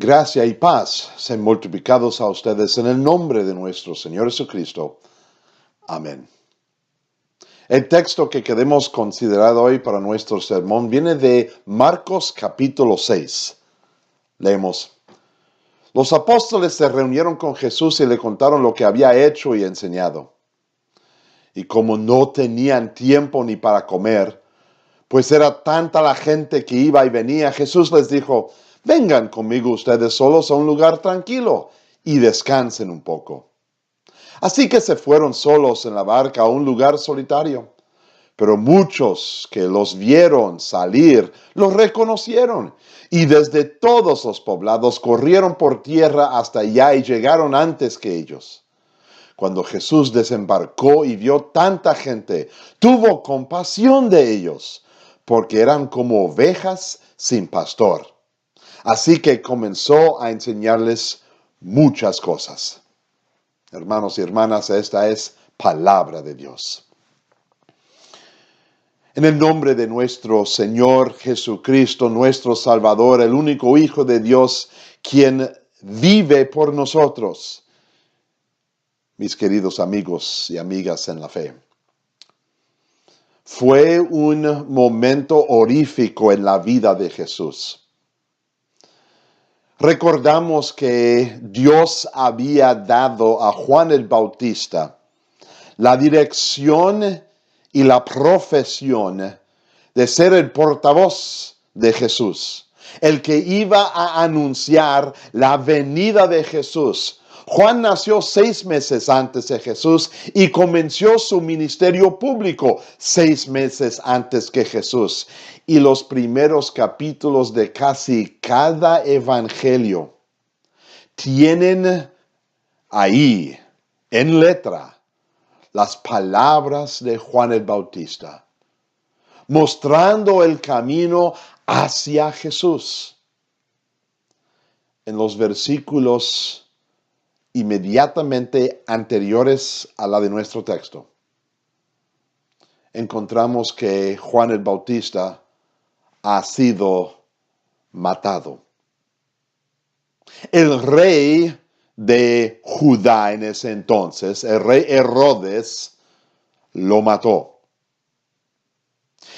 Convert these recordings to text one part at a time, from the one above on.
Gracia y paz sean multiplicados a ustedes en el nombre de nuestro Señor Jesucristo. Amén. El texto que queremos considerar hoy para nuestro sermón viene de Marcos capítulo 6. Leemos. Los apóstoles se reunieron con Jesús y le contaron lo que había hecho y enseñado. Y como no tenían tiempo ni para comer, pues era tanta la gente que iba y venía, Jesús les dijo: vengan conmigo ustedes solos a un lugar tranquilo y descansen un poco. Así que se fueron solos en la barca a un lugar solitario. Pero muchos que los vieron salir, los reconocieron, y desde todos los poblados corrieron por tierra hasta allá y llegaron antes que ellos. Cuando Jesús desembarcó y vio tanta gente, tuvo compasión de ellos, porque eran como ovejas sin pastor. Así que comenzó a enseñarles muchas cosas. Hermanos y hermanas, esta es palabra de Dios. En el nombre de nuestro Señor Jesucristo, nuestro Salvador, el único Hijo de Dios, quien vive por nosotros, mis queridos amigos y amigas en la fe. Fue un momento horrífico en la vida de Jesús. Recordamos que Dios había dado a Juan el Bautista la dirección y la profesión de ser el portavoz de Jesús, el que iba a anunciar la venida de Jesús. Juan nació 6 meses antes de Jesús y comenzó su ministerio público 6 meses antes que Jesús. Y los primeros capítulos de casi cada evangelio tienen ahí, en letra, las palabras de Juan el Bautista, mostrando el camino hacia Jesús. En los versículos inmediatamente anteriores a la de nuestro texto, encontramos que Juan el Bautista ha sido matado. El rey de Judá en ese entonces, el rey Herodes, lo mató.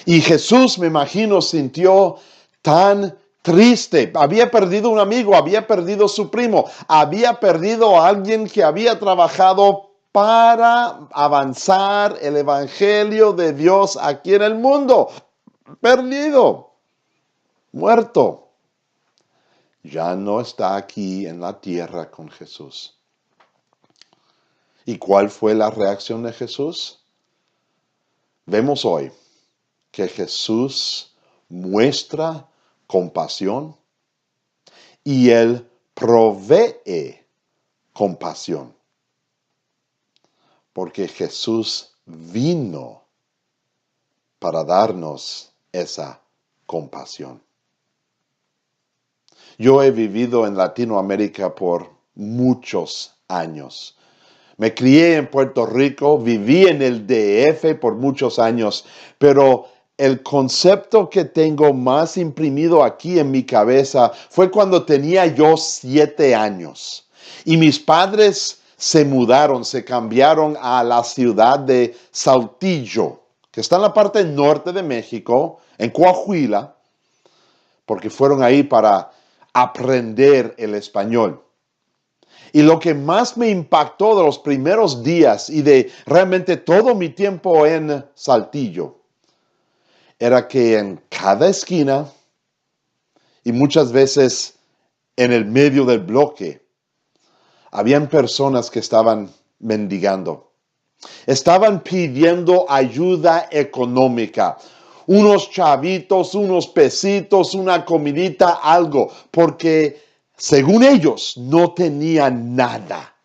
Y Jesús, me imagino, sintió tan triste. Había perdido un amigo, había perdido su primo, había perdido a alguien que había trabajado para avanzar el evangelio de Dios aquí en el mundo. Perdido, muerto. Ya no está aquí en la tierra con Jesús. ¿Y cuál fue la reacción de Jesús? Vemos hoy que Jesús muestra compasión y Él provee compasión. Porque Jesús vino para darnos esa compasión. Yo he vivido en Latinoamérica por muchos años. Me crié en Puerto Rico, viví en el DF por muchos años, pero el concepto que tengo más imprimido aquí en mi cabeza fue cuando tenía yo 7 años. Y mis padres se mudaron, se cambiaron a la ciudad de Saltillo, que está en la parte norte de México, en Coahuila, porque fueron ahí para aprender el español. Y lo que más me impactó de los primeros días y de realmente todo mi tiempo en Saltillo era que en cada esquina y muchas veces en el medio del bloque habían personas que estaban mendigando. Estaban pidiendo ayuda económica. Unos chavitos, unos pesitos, una comidita, algo, porque según ellos no tenían nada.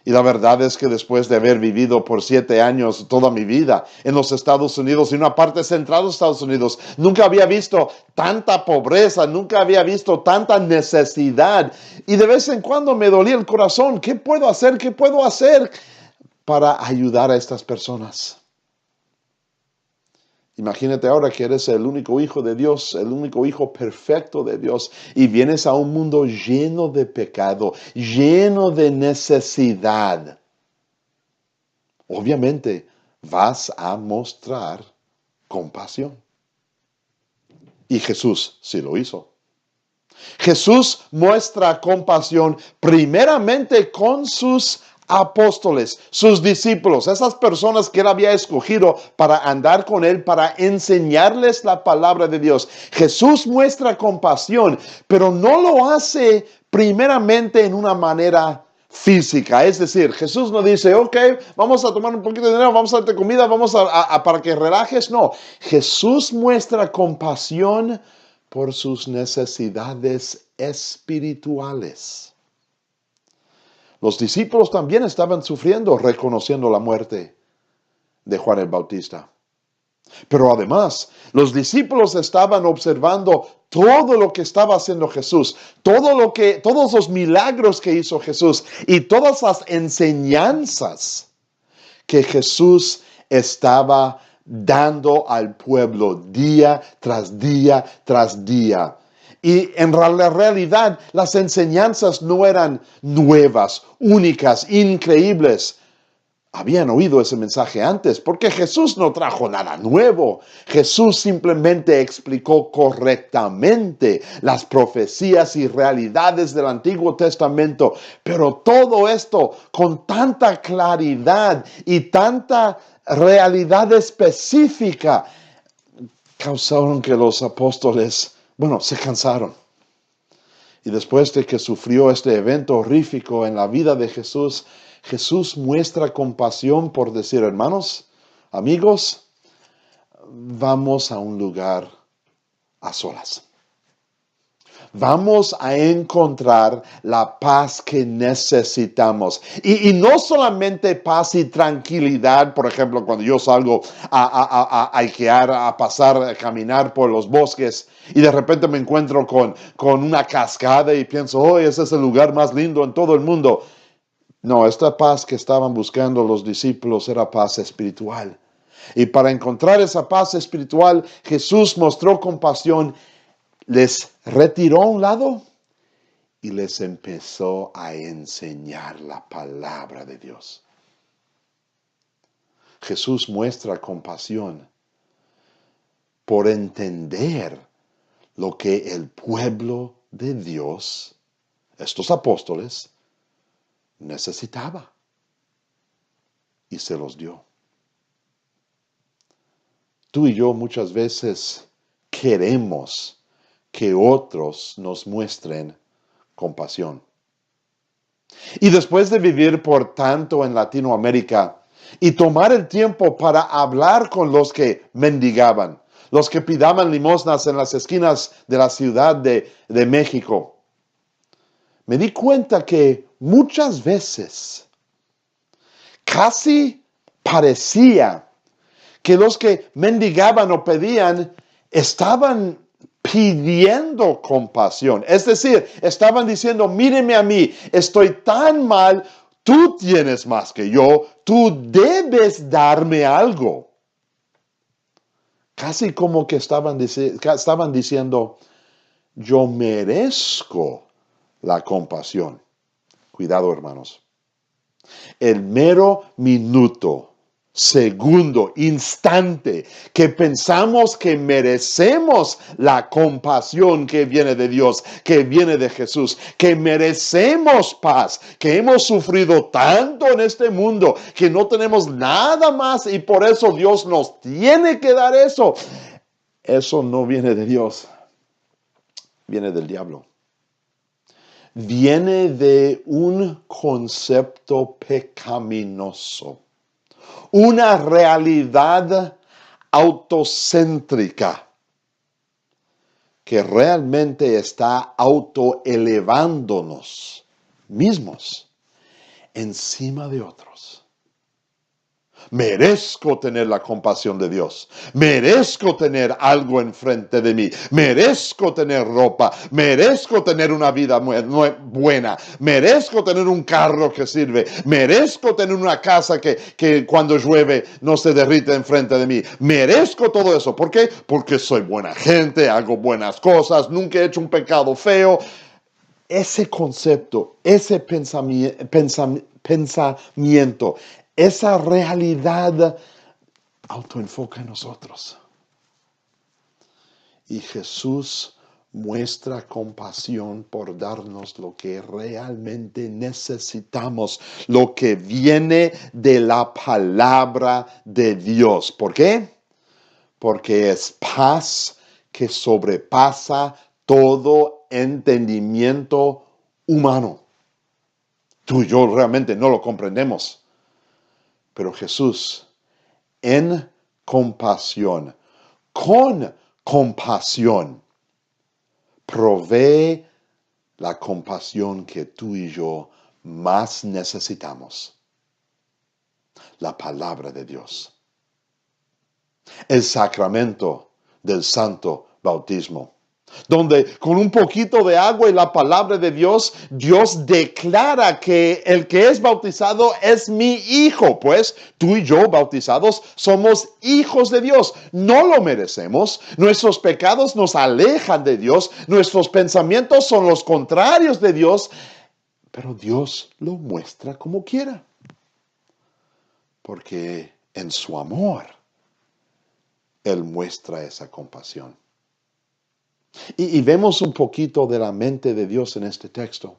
Y la verdad es que después de haber vivido por 7 años toda mi vida en los Estados Unidos y una parte central de los Estados Unidos, nunca había visto tanta pobreza, nunca había visto tanta necesidad. Y de vez en cuando me dolía el corazón. ¿Qué puedo hacer? ¿Qué puedo hacer para ayudar a estas personas? Imagínate ahora que eres el único hijo de Dios, el único hijo perfecto de Dios, y vienes a un mundo lleno de pecado, lleno de necesidad. Obviamente vas a mostrar compasión. Y Jesús sí lo hizo. Jesús muestra compasión primeramente con sus apóstoles, sus discípulos, esas personas que él había escogido para andar con él, para enseñarles la palabra de Dios. Jesús muestra compasión, pero no lo hace primeramente en una manera física. Es decir, Jesús no dice, ok, vamos a tomar un poquito de dinero, vamos a darte comida, vamos para que relajes. No, Jesús muestra compasión por sus necesidades espirituales. Los discípulos también estaban sufriendo, reconociendo la muerte de Juan el Bautista. Pero además, los discípulos estaban observando todo lo que estaba haciendo Jesús, todos los milagros que hizo Jesús y todas las enseñanzas que Jesús estaba dando al pueblo día tras día tras día. Y en la realidad, las enseñanzas no eran nuevas, únicas, increíbles. Habían oído ese mensaje antes, porque Jesús no trajo nada nuevo. Jesús simplemente explicó correctamente las profecías y realidades del Antiguo Testamento. Pero todo esto con tanta claridad y tanta realidad específica causaron que los apóstoles, se cansaron. Y después de que sufrió este evento horrífico en la vida de Jesús, Jesús muestra compasión por decir, hermanos, amigos, vamos a un lugar a solas. Vamos a encontrar la paz que necesitamos. Y no solamente paz y tranquilidad, por ejemplo, cuando yo salgo a hikear, a pasar, a caminar por los bosques y de repente me encuentro con una cascada y pienso, oh, ese es el lugar más lindo en todo el mundo. No, esta paz que estaban buscando los discípulos era paz espiritual. Y para encontrar esa paz espiritual, Jesús mostró compasión, les retiró a un lado y les empezó a enseñar la palabra de Dios. Jesús muestra compasión por entender lo que el pueblo de Dios, estos apóstoles, necesitaba y se los dio. Tú y yo muchas veces queremos que otros nos muestren compasión. Y después de vivir por tanto en Latinoamérica y tomar el tiempo para hablar con los que mendigaban, los que pidaban limosnas en las esquinas de la Ciudad de México, me di cuenta que muchas veces casi parecía que los que mendigaban o pedían estaban pidiendo compasión. Es decir, estaban diciendo, míreme a mí, estoy tan mal, tú tienes más que yo, tú debes darme algo. Casi como que estaban diciendo, yo merezco la compasión. Cuidado, hermanos. El mero minuto, segundo, instante que pensamos que merecemos la compasión que viene de Dios, que viene de Jesús, que merecemos paz, que hemos sufrido tanto en este mundo, que no tenemos nada más y por eso Dios nos tiene que dar eso. Eso no viene de Dios, viene del diablo. Viene de un concepto pecaminoso, una realidad autocéntrica que realmente está autoelevándonos mismos encima de otros. Merezco tener la compasión de Dios. Merezco tener algo enfrente de mí. Merezco tener ropa. Merezco tener una vida buena. Merezco tener un carro que sirve. Merezco tener una casa que cuando llueve no se derrite enfrente de mí. Merezco todo eso. ¿Por qué? Porque soy buena gente, hago buenas cosas, nunca he hecho un pecado feo. Ese concepto, ese pensamiento, esa realidad autoenfoca en nosotros. Y Jesús muestra compasión por darnos lo que realmente necesitamos, lo que viene de la palabra de Dios. ¿Por qué? Porque es paz que sobrepasa todo entendimiento humano. Tú y yo realmente no lo comprendemos. Pero Jesús, en compasión, con compasión, provee la compasión que tú y yo más necesitamos. La palabra de Dios. El sacramento del santo bautismo, donde con un poquito de agua y la palabra de Dios, Dios declara que el que es bautizado es mi hijo. Pues tú y yo bautizados somos hijos de Dios. No lo merecemos. Nuestros pecados nos alejan de Dios. Nuestros pensamientos son los contrarios de Dios. Pero Dios lo muestra como quiera. Porque en su amor, Él muestra esa compasión. Y vemos un poquito de la mente de Dios en este texto.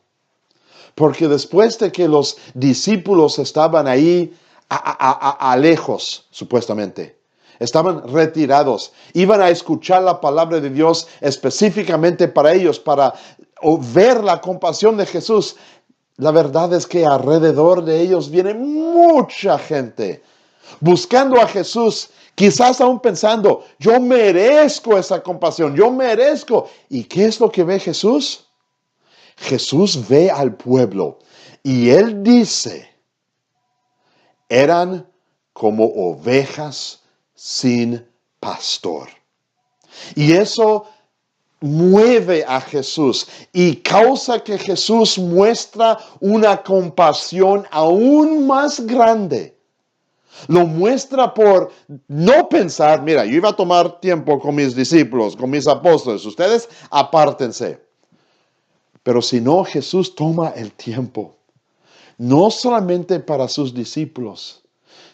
Porque después de que los discípulos estaban ahí a lejos, supuestamente, estaban retirados, iban a escuchar la palabra de Dios específicamente para ellos, para ver la compasión de Jesús. La verdad es que alrededor de ellos viene mucha gente buscando a Jesús, quizás aún pensando, yo merezco esa compasión, yo merezco. ¿Y qué es lo que ve Jesús? Jesús ve al pueblo y Él dice, eran como ovejas sin pastor. Y eso mueve a Jesús y causa que Jesús muestra una compasión aún más grande. Lo muestra por no pensar, mira, yo iba a tomar tiempo con mis discípulos, con mis apóstoles, ustedes apártense. Pero si no, Jesús toma el tiempo, no solamente para sus discípulos,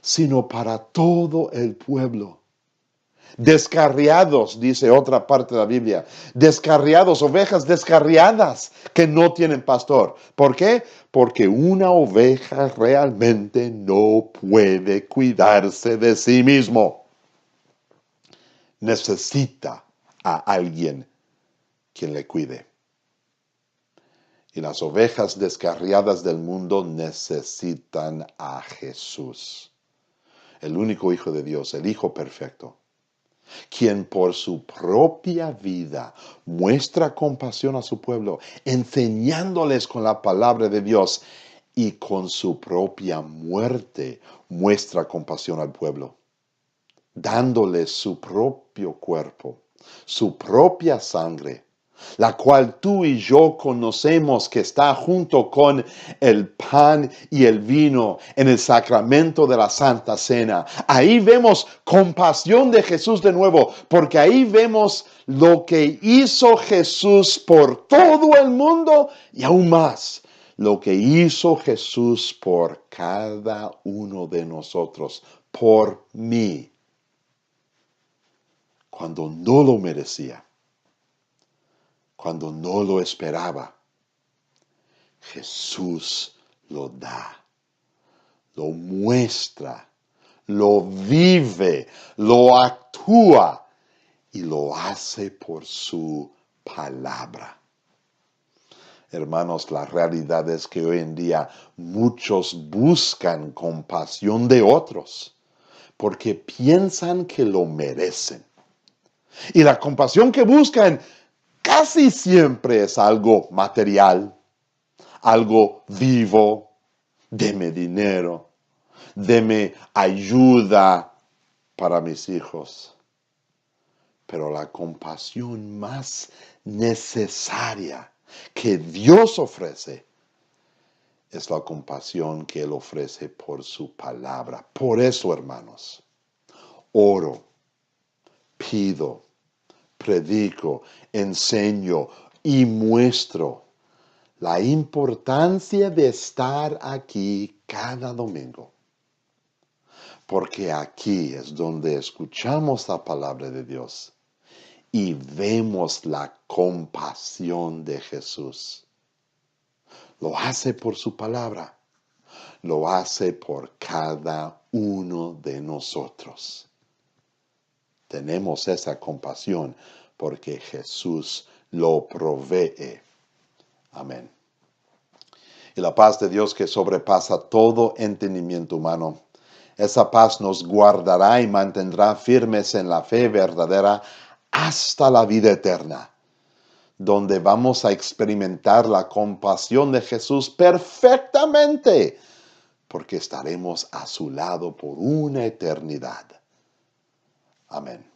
sino para todo el pueblo. Descarriados, dice otra parte de la Biblia, descarriados, ovejas descarriadas que no tienen pastor. ¿Por qué? Porque una oveja realmente no puede cuidarse de sí mismo. Necesita a alguien quien le cuide. Y las ovejas descarriadas del mundo necesitan a Jesús, el único Hijo de Dios, el Hijo perfecto, quien por su propia vida muestra compasión a su pueblo, enseñándoles con la palabra de Dios, y con su propia muerte muestra compasión al pueblo, dándoles su propio cuerpo, su propia sangre, la cual tú y yo conocemos que está junto con el pan y el vino en el sacramento de la Santa Cena. Ahí vemos compasión de Jesús de nuevo, porque ahí vemos lo que hizo Jesús por todo el mundo y aún más, lo que hizo Jesús por cada uno de nosotros, por mí, cuando no lo merecía. Cuando no lo esperaba, Jesús lo da, lo muestra, lo vive, lo actúa y lo hace por su palabra. Hermanos, la realidad es que hoy en día muchos buscan compasión de otros porque piensan que lo merecen. Y la compasión que buscan casi siempre es algo material, algo vivo, deme dinero. Deme ayuda para mis hijos. Pero la compasión más necesaria que Dios ofrece es la compasión que Él ofrece por su palabra. Por eso, hermanos, oro, pido, predico, enseño y muestro la importancia de estar aquí cada domingo. Porque aquí es donde escuchamos la palabra de Dios y vemos la compasión de Jesús. Lo hace por su palabra. Lo hace por cada uno de nosotros. Tenemos esa compasión porque Jesús lo provee. Amén. Y la paz de Dios que sobrepasa todo entendimiento humano, esa paz nos guardará y mantendrá firmes en la fe verdadera hasta la vida eterna, donde vamos a experimentar la compasión de Jesús perfectamente, porque estaremos a su lado por una eternidad. Amén.